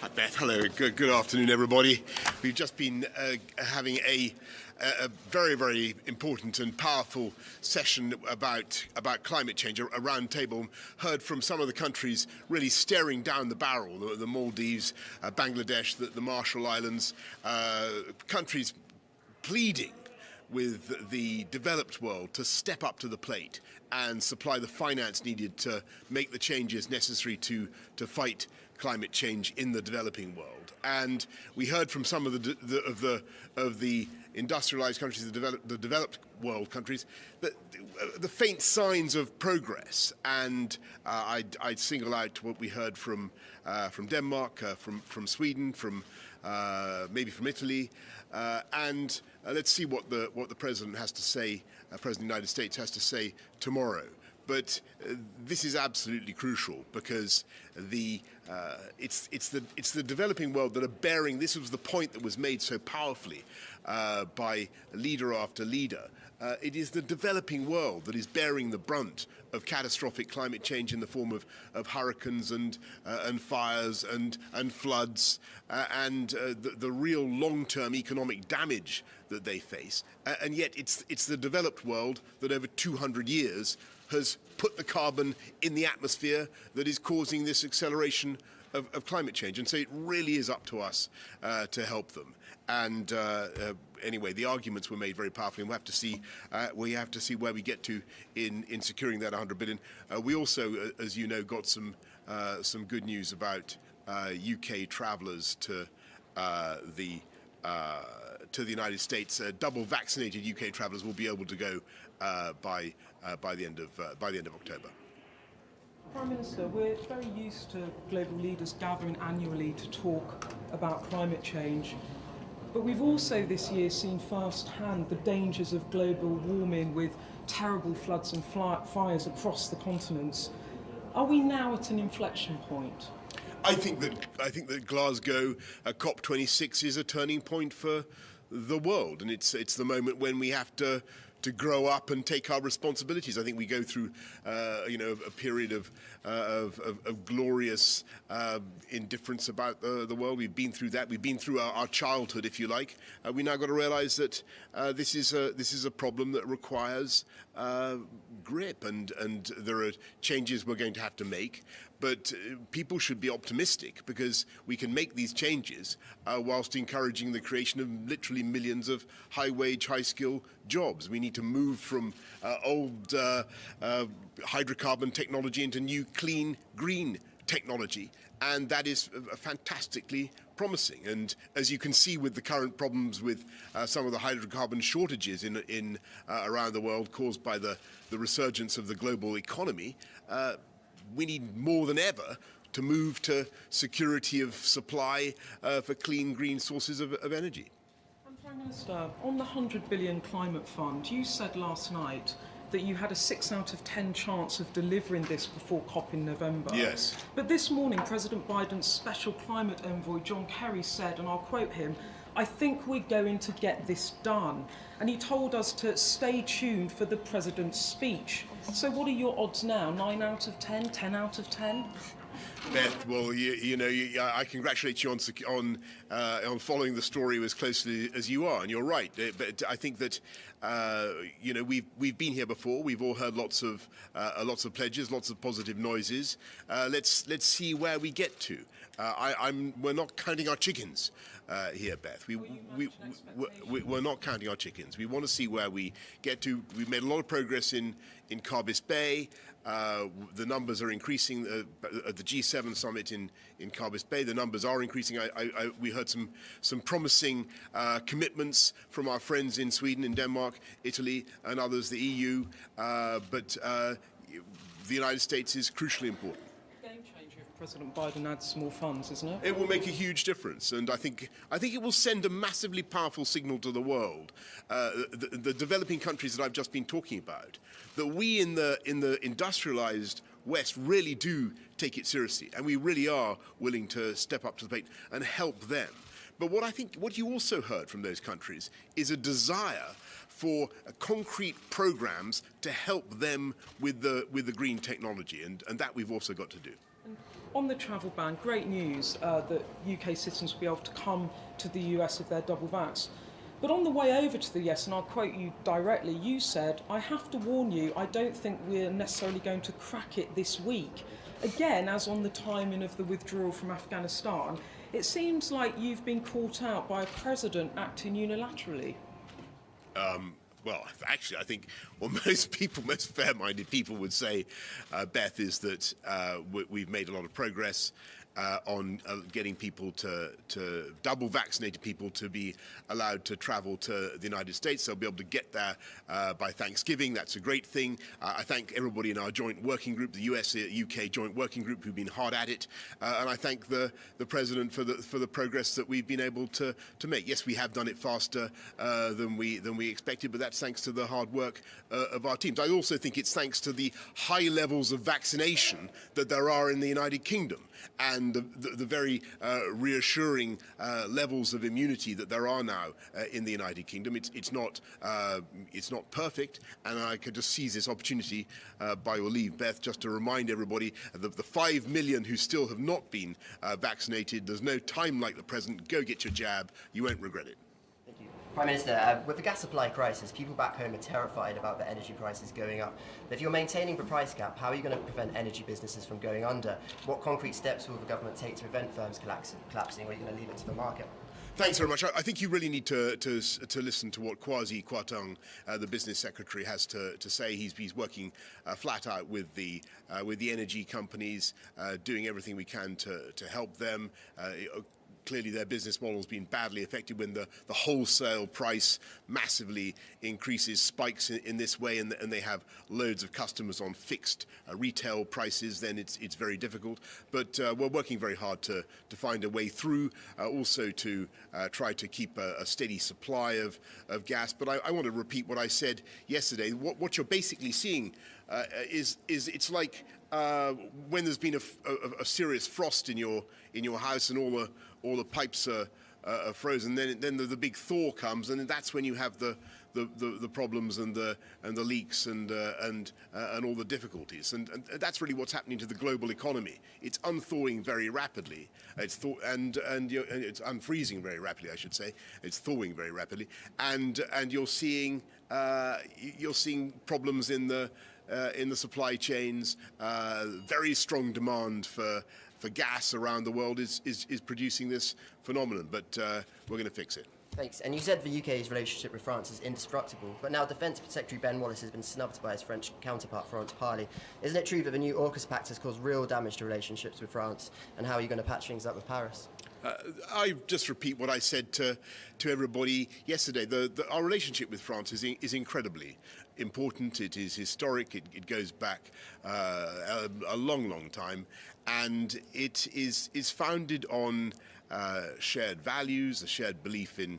Hi Beth, hello, good afternoon everybody. We've just been having a very, very important and powerful session about climate change, a round table. Heard from some of the countries really staring down the barrel, the Maldives, Bangladesh, the Marshall Islands, countries pleading with the developed world to step up to the plate and supply the finance needed to make the changes necessary to fight climate change in the developing world. And we heard from some of the industrialized countries, the developed world countries, that the faint signs of progress. And I'd single out what we heard from Denmark, from Sweden, maybe from Italy, and let's see what the president has to say. President of the United States has to say tomorrow. But this is absolutely crucial because it's the developing world that are bearing. This was the point that was made so powerfully by leader after leader. It is the developing world that is bearing the brunt of catastrophic climate change in the form of hurricanes and fires and floods and the real long-term economic damage that they face. And yet it's the developed world that over 200 years has put the carbon in the atmosphere that is causing this acceleration of climate change. And so it really is up to us to help them. And anyway, the arguments were made very powerfully, and we have to see where we get to in securing that 100 billion. We also, as you know, got some good news about UK travellers to the United States. Double vaccinated UK travellers will be able to go by the end of October. Prime Minister, we're very used to global leaders gathering annually to talk about climate change, but we've also this year seen firsthand the dangers of global warming with terrible floods and fires across the continents. Are we now at an inflection point? I think that Glasgow COP26 is a turning point for the world, and it's the moment when we have to grow up and take our responsibilities. I think we go through, a period of glorious indifference about the world. We've been through that. We've been through our childhood, if you like. We now got to realise that this is a problem that requires grip, and there are changes we're going to have to make. But people should be optimistic because we can make these changes whilst encouraging the creation of literally millions of high-wage, high-skill jobs. We need to move from old hydrocarbon technology into new, clean, green technology, and that is fantastically promising. And as you can see with the current problems with some of the hydrocarbon shortages in around the world caused by the resurgence of the global economy, we need more than ever to move to security of supply for clean, green sources of energy. Prime Minister, on the 100 billion climate fund, you said last night that you had a 6 out of 10 chance of delivering this before COP in November. Yes. But this morning, President Biden's special climate envoy, John Kerry, said, and I'll quote him, "I think we're going to get this done." And he told us to stay tuned for the President's speech. So what are your odds now? 9 out of 10? 10 out of 10? Beth, well, I congratulate you on following the story as closely as you are, and you're right. But I think that we've been here before. We've all heard lots of pledges, lots of positive noises. Let's see where we get to. We're not counting our chickens here, Beth. We're not counting our chickens. We want to see where we get to. We've made a lot of progress in Carbis Bay. The numbers are increasing at the G7 summit in Carbis Bay. The numbers are increasing. We heard some promising commitments from our friends in Sweden, in Denmark, Italy, and others, the EU. But the United States is crucially important. President Biden adds more funds, isn't it? It will make a huge difference, and I think it will send a massively powerful signal to the world, the developing countries that I've just been talking about, that we in the industrialized West really do take it seriously, and we really are willing to step up to the plate and help them. But what you also heard from those countries is a desire for concrete programs to help them with the green technology, and that we've also got to do. on the travel ban, great news that UK citizens will be able to come to the US if they're double vaxxed. But on the way over to the US, and I'll quote you directly, you said, "I have to warn you, I don't think we're necessarily going to crack it this week." Again, as on the timing of the withdrawal from Afghanistan, it seems like you've been caught out by a president acting unilaterally. Well, actually, I think what most people, most fair-minded people would say, Beth, is that we've made a lot of progress on getting people to double vaccinated people to be allowed to travel to the United States. They'll be able to get there by Thanksgiving. That's a great thing. I thank everybody in our joint working group, the US-UK joint working group, who've been hard at it. And I thank the President for the progress that we've been able to make. Yes, we have done it faster than we expected, but that's thanks to the hard work of our teams. I also think it's thanks to the high levels of vaccination that there are in the United Kingdom, and the very reassuring levels of immunity that there are now in the United Kingdom. It's not perfect, and I could just seize this opportunity, by your leave, Beth, just to remind everybody that the 5 million who still have not been vaccinated, there's no time like the present. Go get your jab. You won't regret it. Prime Minister, with the gas supply crisis, people back home are terrified about the energy prices going up. But if you're maintaining the price cap, how are you going to prevent energy businesses from going under? What concrete steps will the government take to prevent firms collapsing, or are you going to leave it to the market? Thanks very much. I think you really need to listen to what Kwasi Kwarteng, the business secretary, has to say. He's working flat out with the energy companies, doing everything we can to help them. Clearly their business model has been badly affected when the wholesale price massively increases, spikes in this way, and they have loads of customers on fixed retail prices. Then it's very difficult. But we're working very hard to find a way through, also to try to keep a steady supply of gas. But I want to repeat what I said yesterday. What you're basically seeing is it's like when there's been a serious frost in your house and all the pipes are frozen. Then the big thaw comes, and that's when you have the problems and the leaks and all the difficulties. And that's really what's happening to the global economy. It's unthawing very rapidly. It's unfreezing very rapidly, I should say. It's thawing very rapidly, and you're seeing problems in the supply chains. Very strong demand for gas around the world is producing this phenomenon, but we're going to fix it. Thanks. And you said the UK's relationship with France is indestructible, but now Defence Secretary Ben Wallace has been snubbed by his French counterpart, Florence Parly. Isn't it true that the new AUKUS Pact has caused real damage to relationships with France, and how are you going to patch things up with Paris? I just repeat what I said to everybody yesterday. Our relationship with France is incredibly important. It is historic. It goes back a long time, and it is founded on shared values, a shared belief in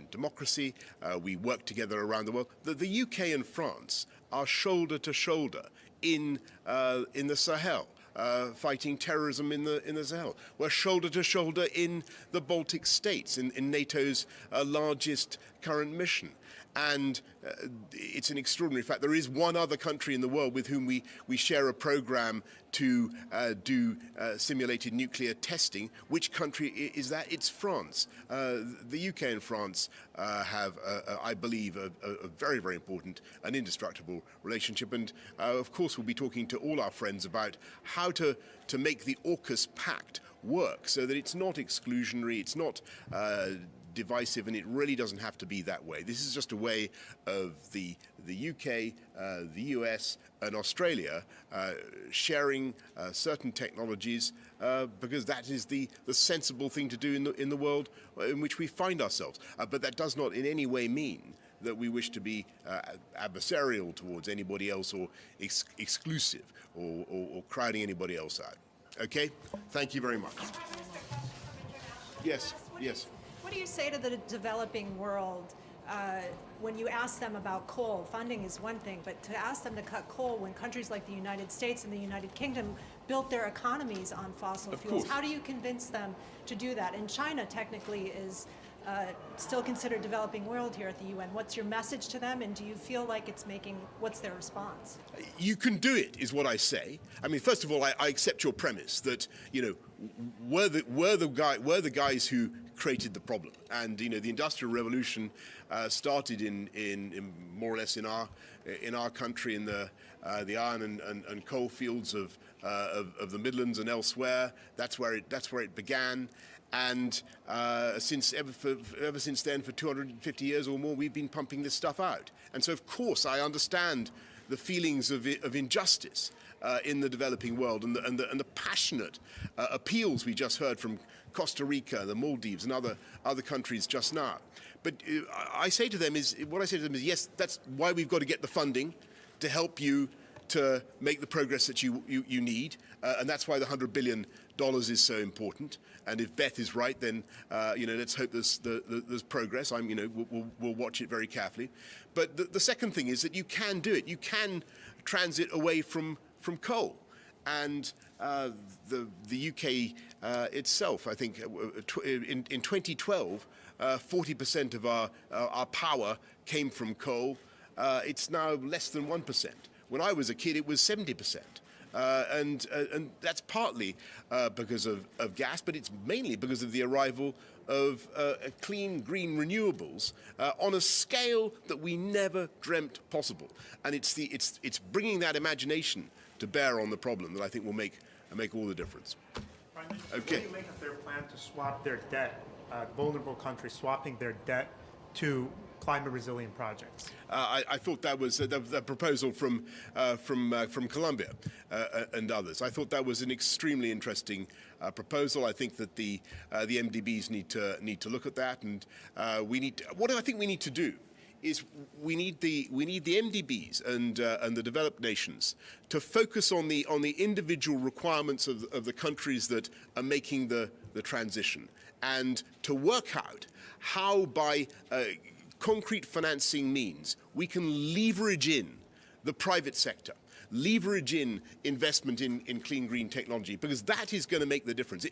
democracy. We work together around the world. The UK and France are shoulder to shoulder in the Sahel. Fighting terrorism in the Sahel. We're shoulder to shoulder in the Baltic states, in NATO's largest current mission. And it's an extraordinary fact. There is one other country in the world with whom we share a program to do simulated nuclear testing. Which country is that? It's France. The UK and France have, I believe, a very, very important and indestructible relationship. And of course, we'll be talking to all our friends about how to make the AUKUS Pact work so that it's not exclusionary, it's not divisive, and it really doesn't have to be that way. This is just a way of the UK, the US, and Australia sharing certain technologies because that is the sensible thing to do in the world in which we find ourselves. But that does not in any way mean that we wish to be adversarial towards anybody else or exclusive or crowding anybody else out. Okay? Thank you very much. Yes. What do you say to the developing world when you ask them about coal? Funding is one thing, but to ask them to cut coal when countries like the United States and the United Kingdom built their economies on fossil fuels, how do you convince them to do that? And China technically is still considered developing world here at the UN. What's your message to them, and do you feel like it's making, what's their response? You can do it, is what I say. I mean, first of all, I accept your premise that, you know, we're the guys who created the problem, and you know, the Industrial Revolution started in more or less in our country, in the iron and coal fields of the Midlands and elsewhere. That's where it began. And ever since then, for 250 years or more, we've been pumping this stuff out. And so, of course, I understand the feelings of injustice in the developing world, and the passionate appeals we just heard from Costa Rica, the Maldives, and other countries just now. But what I say to them is, yes, that's why we've got to get the funding to help you to make the progress that you need, and that's why the $100 billion is so important. And if Beth is right, then you know, let's hope there's progress. We'll watch it very carefully. But the second thing is that you can do it. You can transit away from coal. And the UK itself, I think, in 2012, 40% of our power came from coal. It's now less than 1%. When I was a kid, it was 70%. And that's partly because of gas, but it's mainly because of the arrival of clean, green renewables on a scale that we never dreamt possible. And it's bringing that imagination to bear on the problem that I think will make all the difference. Prime Minister, Okay. what do you make of their plan to swap their debt, vulnerable countries swapping their debt to climate-resilient projects? I thought that was the proposal from Colombia and others. I thought that was an extremely interesting proposal. I think that the MDBs need to look at that, and what I think we need to do is we need the MDBs and the developed nations to focus on the individual requirements of the countries that are making the transition, and to work out how by concrete financing means we can leverage in the private sector, leverage in investment in clean green technology, because that is going to make the difference. The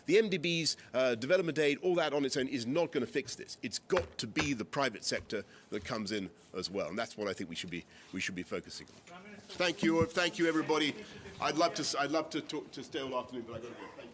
MDBs, development aid, all that on its own is not going to fix this. It's got to be the private sector that comes in as well, and that's what I think we should be focusing on. Thank you, everybody. I'd love to talk to stay all afternoon, but I've got to go. Thank you.